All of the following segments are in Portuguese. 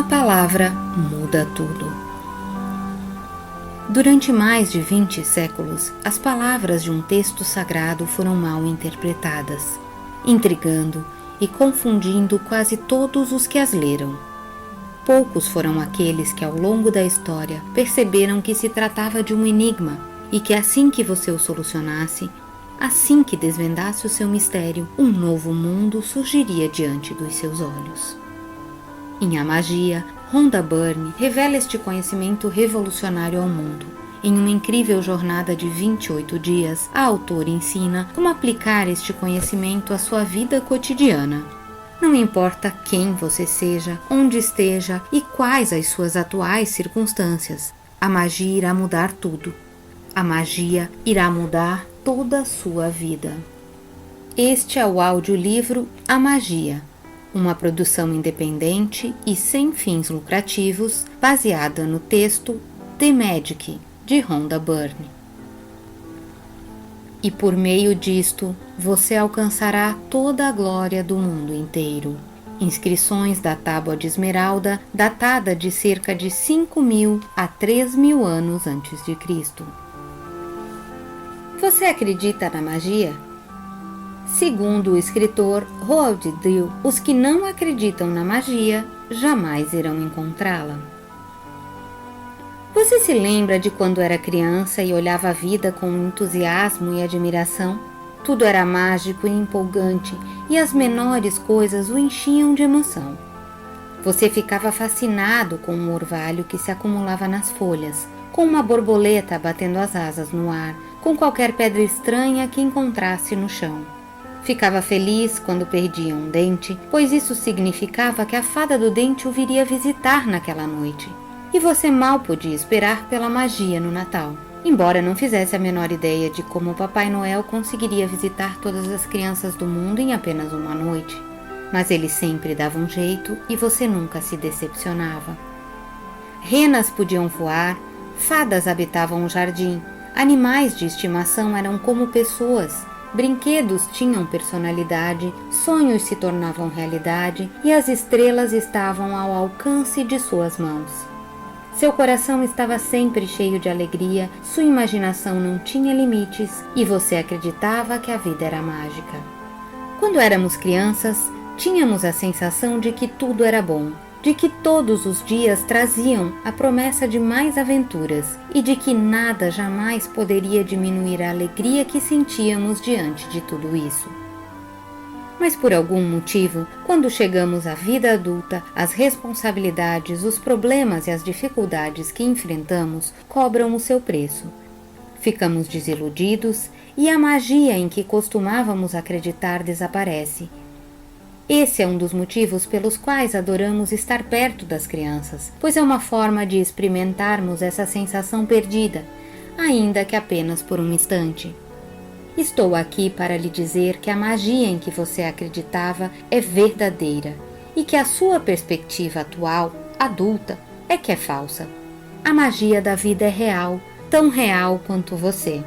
palavra muda tudo. Durante mais de 20 séculos, as palavras de um texto sagrado foram mal interpretadas, intrigando e confundindo quase todos os que as leram. Poucos foram aqueles que, ao longo da história, perceberam que se tratava de um enigma e que assim que você o solucionasse, assim que desvendasse o seu mistério, um novo mundo surgiria diante dos seus olhos. Em A Magia, Rhonda Byrne revela este conhecimento revolucionário ao mundo. Em uma incrível jornada de 28 dias, a autora ensina como aplicar este conhecimento à sua vida cotidiana. Não importa quem você seja, onde esteja e quais as suas atuais circunstâncias, a magia irá mudar tudo. A magia irá mudar toda a sua vida. Este é o audiolivro A Magia, uma produção independente e sem fins lucrativos, baseada no texto The Magic, de Rhonda Byrne. E por meio disto, você alcançará toda a glória do mundo inteiro. Inscrições da Tábua de Esmeralda, datada de cerca de 5.000 a 3.000 anos antes de Cristo. Você acredita na magia? Segundo o escritor Roald Dahl, os que não acreditam na magia jamais irão encontrá-la. Você se lembra de quando era criança e olhava a vida com entusiasmo e admiração? Tudo era mágico e empolgante e as menores coisas o enchiam de emoção. Você ficava fascinado com um orvalho que se acumulava nas folhas, com uma borboleta batendo as asas no ar, com qualquer pedra estranha que encontrasse no chão. Ficava feliz quando perdia um dente, pois isso significava que a fada do dente o viria visitar naquela noite. E você mal podia esperar pela magia no Natal, embora não fizesse a menor ideia de como o Papai Noel conseguiria visitar todas as crianças do mundo em apenas uma noite. Mas ele sempre dava um jeito e você nunca se decepcionava. Renas podiam voar, fadas habitavam o jardim, animais de estimação eram como pessoas, brinquedos tinham personalidade, sonhos se tornavam realidade e as estrelas estavam ao alcance de suas mãos. Seu coração estava sempre cheio de alegria, sua imaginação não tinha limites e você acreditava que a vida era mágica. Quando éramos crianças, tínhamos a sensação de que tudo era bom, de que todos os dias traziam a promessa de mais aventuras e de que nada jamais poderia diminuir a alegria que sentíamos diante de tudo isso. Mas por algum motivo, quando chegamos à vida adulta, as responsabilidades, os problemas e as dificuldades que enfrentamos cobram o seu preço. Ficamos desiludidos e a magia em que costumávamos acreditar desaparece. Esse é um dos motivos pelos quais adoramos estar perto das crianças, pois é uma forma de experimentarmos essa sensação perdida, ainda que apenas por um instante. Estou aqui para lhe dizer que a magia em que você acreditava é verdadeira e que a sua perspectiva atual, adulta, é que é falsa. A magia da vida é real, tão real quanto você.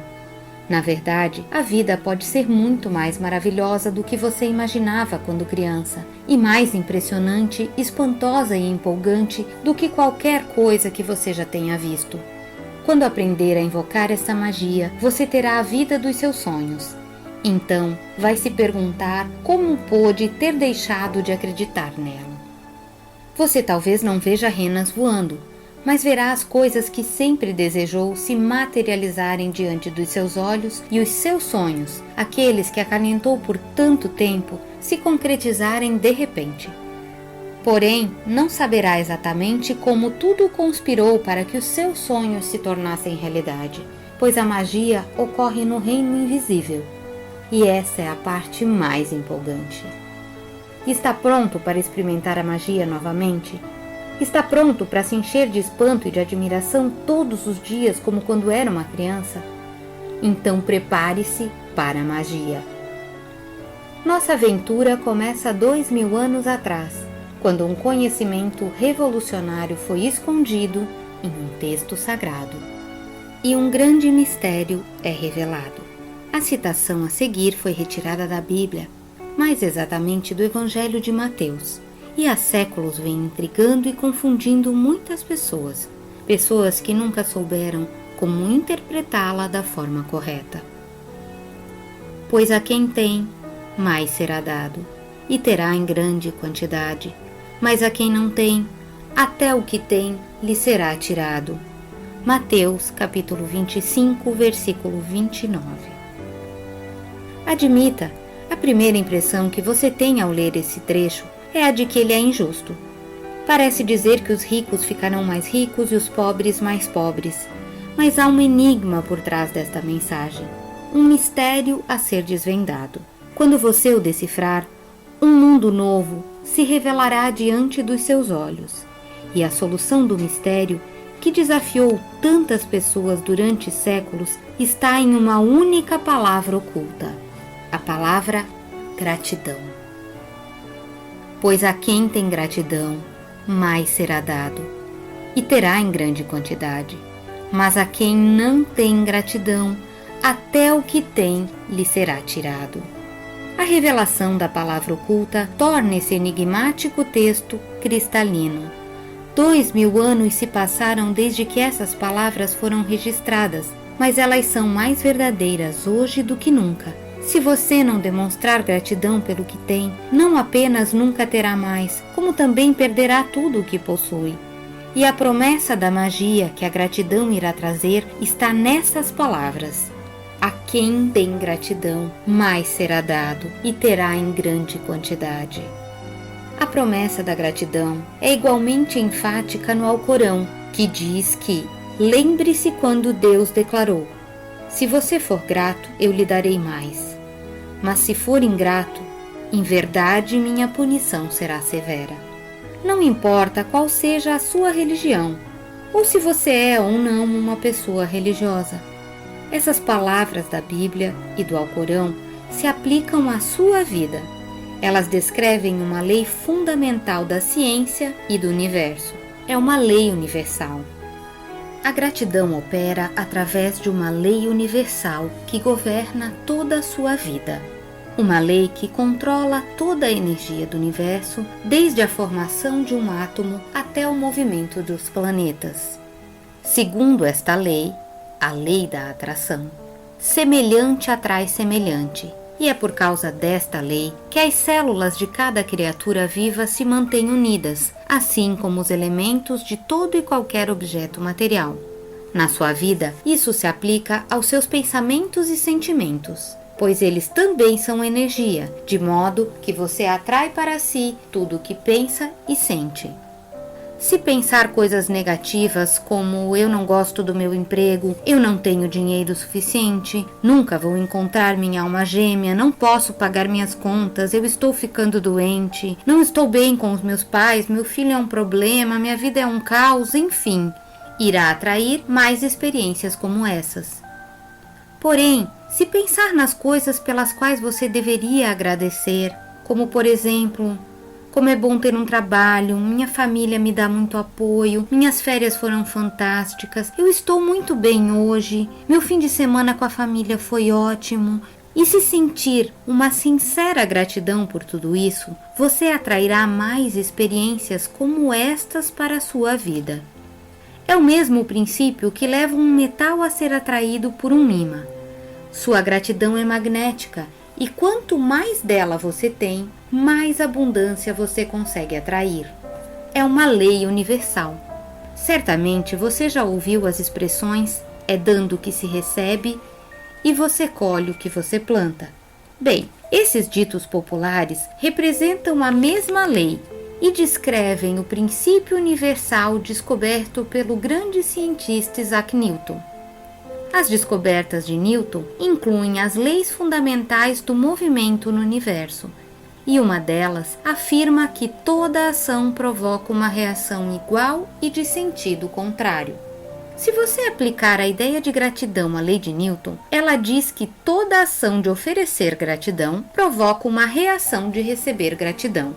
Na verdade, a vida pode ser muito mais maravilhosa do que você imaginava quando criança, e mais impressionante, espantosa e empolgante do que qualquer coisa que você já tenha visto. Quando aprender a invocar essa magia, você terá a vida dos seus sonhos. Então, vai se perguntar como pôde ter deixado de acreditar nela. Você talvez não veja renas voando, mas verá as coisas que sempre desejou se materializarem diante dos seus olhos e os seus sonhos, aqueles que acalentou por tanto tempo, se concretizarem de repente. Porém, não saberá exatamente como tudo conspirou para que os seus sonhos se tornassem realidade, pois a magia ocorre no reino invisível, e essa é a parte mais empolgante. Está pronto para experimentar a magia novamente? Está pronto para se encher de espanto e de admiração todos os dias como quando era uma criança? Então prepare-se para a magia. Nossa aventura começa 2.000 anos atrás, quando um conhecimento revolucionário foi escondido em um texto sagrado. E um grande mistério é revelado. A citação a seguir foi retirada da Bíblia, mais exatamente do Evangelho de Mateus, e há séculos vem intrigando e confundindo muitas pessoas, pessoas que nunca souberam como interpretá-la da forma correta. Pois a quem tem, mais será dado, e terá em grande quantidade, mas a quem não tem, até o que tem lhe será tirado. Mateus capítulo 25, versículo 29. Admita, a primeira impressão que você tem ao ler esse trecho é a de que ele é injusto. Parece dizer que os ricos ficarão mais ricos e os pobres mais pobres, mas há um enigma por trás desta mensagem, um mistério a ser desvendado. Quando você o decifrar, um mundo novo se revelará diante dos seus olhos, e a solução do mistério, que desafiou tantas pessoas durante séculos, está em uma única palavra oculta, a palavra gratidão. Pois a quem tem gratidão, mais será dado, e terá em grande quantidade, mas a quem não tem gratidão, até o que tem lhe será tirado. A revelação da palavra oculta torna esse enigmático texto cristalino. 2000 anos se passaram desde que essas palavras foram registradas, mas elas são mais verdadeiras hoje do que nunca. Se você não demonstrar gratidão pelo que tem, não apenas nunca terá mais, como também perderá tudo o que possui. E a promessa da magia que a gratidão irá trazer está nessas palavras. A quem tem gratidão, mais será dado e terá em grande quantidade. A promessa da gratidão é igualmente enfática no Alcorão, que diz que lembre-se quando Deus declarou: se você for grato, eu lhe darei mais. Mas se for ingrato, em verdade minha punição será severa. Não importa qual seja a sua religião, ou se você é ou não uma pessoa religiosa. Essas palavras da Bíblia e do Alcorão se aplicam à sua vida. Elas descrevem uma lei fundamental da ciência e do universo. É uma lei universal. A gratidão opera através de uma lei universal que governa toda a sua vida. Uma lei que controla toda a energia do universo, desde a formação de um átomo até o movimento dos planetas. Segundo esta lei, a lei da atração, semelhante atrai semelhante. E é por causa desta lei que as células de cada criatura viva se mantêm unidas, assim como os elementos de todo e qualquer objeto material. Na sua vida, isso se aplica aos seus pensamentos e sentimentos, pois eles também são energia, de modo que você atrai para si tudo o que pensa e sente. Se pensar coisas negativas como eu não gosto do meu emprego, eu não tenho dinheiro suficiente, nunca vou encontrar minha alma gêmea, não posso pagar minhas contas, eu estou ficando doente, não estou bem com os meus pais, meu filho é um problema, minha vida é um caos, enfim, irá atrair mais experiências como essas. Porém, se pensar nas coisas pelas quais você deveria agradecer, como por exemplo, como é bom ter um trabalho, minha família me dá muito apoio, minhas férias foram fantásticas, eu estou muito bem hoje, meu fim de semana com a família foi ótimo. E se sentir uma sincera gratidão por tudo isso, você atrairá mais experiências como estas para a sua vida. É o mesmo princípio que leva um metal a ser atraído por um ímã. Sua gratidão é magnética. E quanto mais dela você tem, mais abundância você consegue atrair. É uma lei universal. Certamente você já ouviu as expressões "é dando que se recebe" e "você colhe o que você planta". Bem, esses ditos populares representam a mesma lei e descrevem o princípio universal descoberto pelo grande cientista Isaac Newton. As descobertas de Newton incluem as leis fundamentais do movimento no universo, e uma delas afirma que toda ação provoca uma reação igual e de sentido contrário. Se você aplicar a ideia de gratidão à lei de Newton, ela diz que toda ação de oferecer gratidão provoca uma reação de receber gratidão.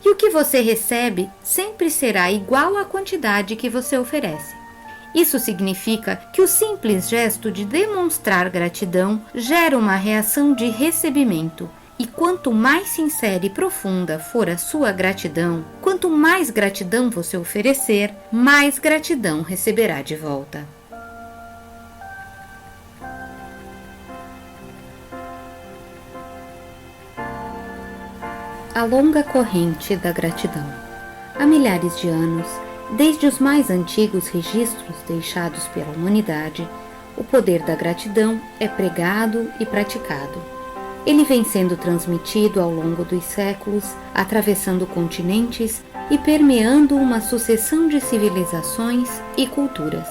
E o que você recebe sempre será igual à quantidade que você oferece. Isso significa que o simples gesto de demonstrar gratidão gera uma reação de recebimento, E quanto mais sincera e profunda for a sua gratidão, quanto mais gratidão você oferecer, mais gratidão receberá de volta. A longa corrente da gratidão. Há milhares de anos, desde os mais antigos registros deixados pela humanidade, o poder da gratidão é pregado e praticado. Ele vem sendo transmitido ao longo dos séculos, atravessando continentes e permeando uma sucessão de civilizações e culturas.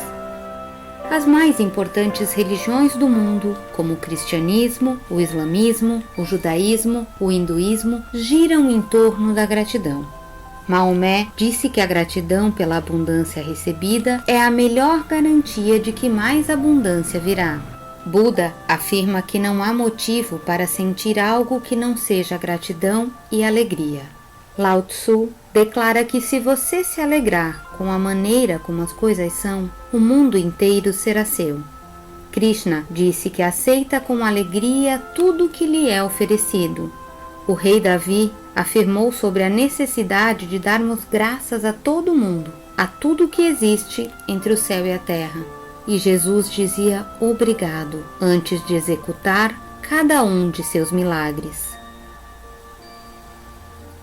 As mais importantes religiões do mundo, como o cristianismo, o islamismo, o judaísmo, o hinduísmo, giram em torno da gratidão. Maomé disse que a gratidão pela abundância recebida é a melhor garantia de que mais abundância virá. Buda afirma que não há motivo para sentir algo que não seja gratidão e alegria. Lao Tzu declara que se você se alegrar com a maneira como as coisas são, o mundo inteiro será seu. Krishna disse que aceita com alegria tudo que lhe é oferecido. O rei Davi afirmou sobre a necessidade de darmos graças a todo mundo, a tudo que existe entre o céu e a terra. E Jesus dizia obrigado antes de executar cada um de seus milagres.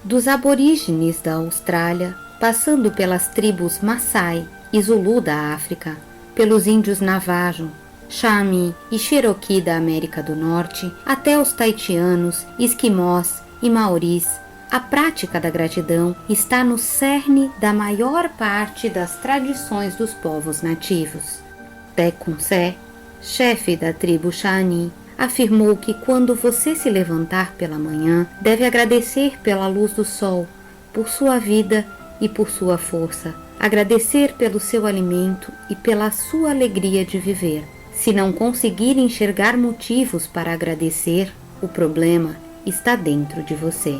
Dos aborígenes da Austrália, passando pelas tribos Maasai e Zulu da África, pelos índios Navajo, Chami e Cherokee da América do Norte, até os taitianos, esquimós e maoris, a prática da gratidão está no cerne da maior parte das tradições dos povos nativos. Tecumseh, chefe da tribo Shawnee, afirmou que quando você se levantar pela manhã, deve agradecer pela luz do sol, por sua vida e por sua força, agradecer pelo seu alimento e pela sua alegria de viver. Se não conseguir enxergar motivos para agradecer, o problema está dentro de você.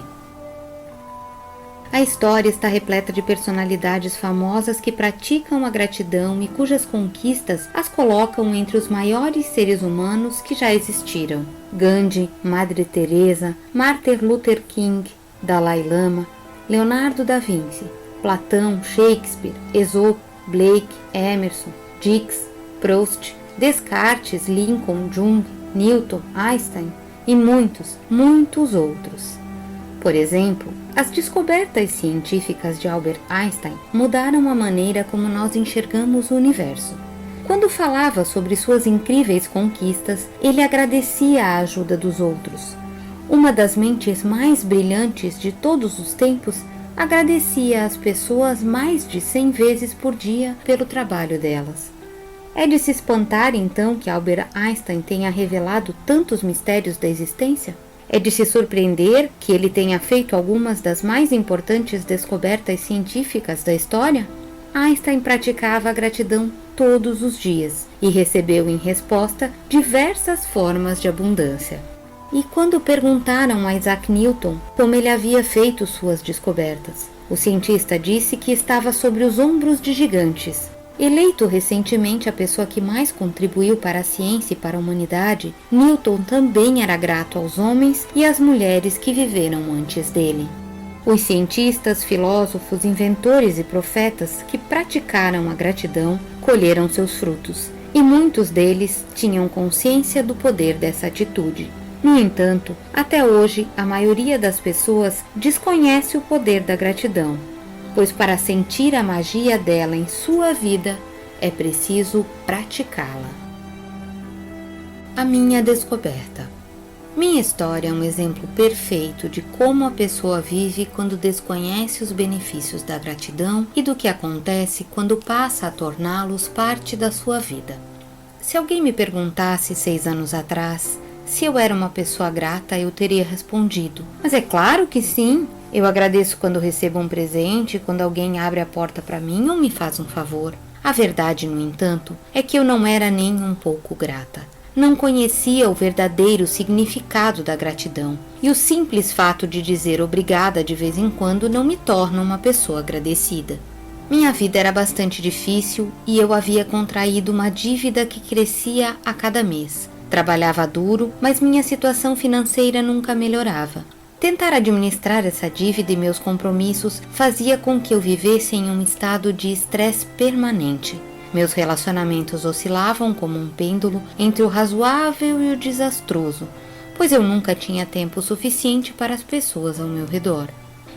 A história está repleta de personalidades famosas que praticam a gratidão e cujas conquistas as colocam entre os maiores seres humanos que já existiram. Gandhi, Madre Teresa, Martin Luther King, Dalai Lama, Leonardo da Vinci, Platão, Shakespeare, Aesop, Blake, Emerson, Dix, Proust, Descartes, Lincoln, Jung, Newton, Einstein e muitos, muitos outros. Por exemplo, as descobertas científicas de Albert Einstein mudaram a maneira como nós enxergamos o universo. Quando falava sobre suas incríveis conquistas, ele agradecia a ajuda dos outros. Uma das mentes mais brilhantes de todos os tempos agradecia às pessoas mais de 100 vezes por dia pelo trabalho delas. É de se espantar, então, que Albert Einstein tenha revelado tantos mistérios da existência? É de se surpreender que ele tenha feito algumas das mais importantes descobertas científicas da história? Einstein praticava a gratidão todos os dias e recebeu em resposta diversas formas de abundância. E quando perguntaram a Isaac Newton como ele havia feito suas descobertas, o cientista disse que estava sobre os ombros de gigantes. Eleito recentemente a pessoa que mais contribuiu para a ciência e para a humanidade, Newton também era grato aos homens e às mulheres que viveram antes dele. Os cientistas, filósofos, inventores e profetas que praticaram a gratidão colheram seus frutos, e muitos deles tinham consciência do poder dessa atitude. No entanto, até hoje, a maioria das pessoas desconhece o poder da gratidão, pois para sentir a magia dela em sua vida, é preciso praticá-la. A minha descoberta. Minha história é um exemplo perfeito de como a pessoa vive quando desconhece os benefícios da gratidão e do que acontece quando passa a torná-los parte da sua vida. Se alguém me perguntasse 6 anos atrás se eu era uma pessoa grata, eu teria respondido: mas é claro que sim! Eu agradeço quando recebo um presente, quando alguém abre a porta para mim ou me faz um favor. A verdade, no entanto, é que eu não era nem um pouco grata. Não conhecia o verdadeiro significado da gratidão, e o simples fato de dizer obrigada de vez em quando não me torna uma pessoa agradecida. Minha vida era bastante difícil e eu havia contraído uma dívida que crescia a cada mês. Trabalhava duro, mas minha situação financeira nunca melhorava. Tentar administrar essa dívida e meus compromissos fazia com que eu vivesse em um estado de estresse permanente. Meus relacionamentos oscilavam como um pêndulo entre o razoável e o desastroso, pois eu nunca tinha tempo suficiente para as pessoas ao meu redor.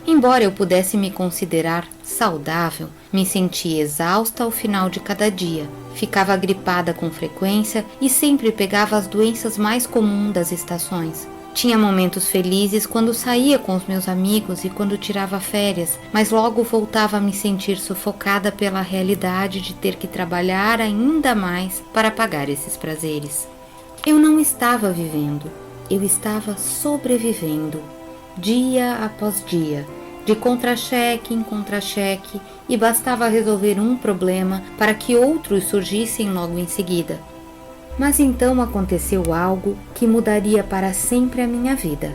Embora eu pudesse me considerar saudável, me sentia exausta ao final de cada dia, ficava gripada com frequência e sempre pegava as doenças mais comuns das estações. Tinha momentos felizes quando saía com os meus amigos e quando tirava férias, mas logo voltava a me sentir sufocada pela realidade de ter que trabalhar ainda mais para pagar esses prazeres. Eu não estava vivendo, eu estava sobrevivendo, dia após dia, de contra-cheque em contra-cheque, e bastava resolver um problema para que outros surgissem logo em seguida. Mas então aconteceu algo que mudaria para sempre a minha vida.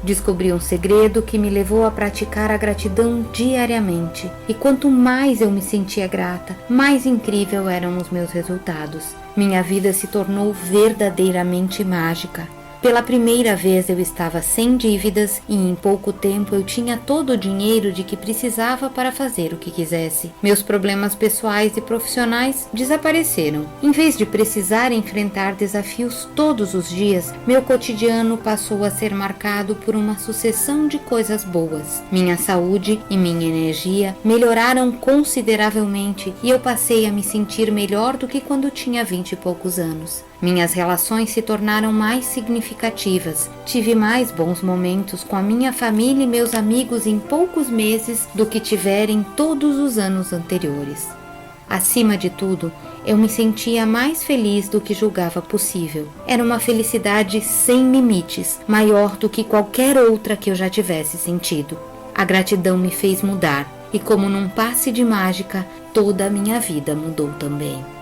Descobri um segredo que me levou a praticar a gratidão diariamente, e quanto mais eu me sentia grata, mais incrível eram os meus resultados. Minha vida se tornou verdadeiramente mágica. Pela primeira vez eu estava sem dívidas e em pouco tempo eu tinha todo o dinheiro de que precisava para fazer o que quisesse. Meus problemas pessoais e profissionais desapareceram. Em vez de precisar enfrentar desafios todos os dias, meu cotidiano passou a ser marcado por uma sucessão de coisas boas. Minha saúde e minha energia melhoraram consideravelmente e eu passei a me sentir melhor do que quando tinha 20 e poucos anos. Minhas relações se tornaram mais significativas. Tive mais bons momentos com a minha família e meus amigos em poucos meses do que tivera em todos os anos anteriores. Acima de tudo, eu me sentia mais feliz do que julgava possível. Era uma felicidade sem limites, maior do que qualquer outra que eu já tivesse sentido. A gratidão me fez mudar, e como num passe de mágica, toda a minha vida mudou também.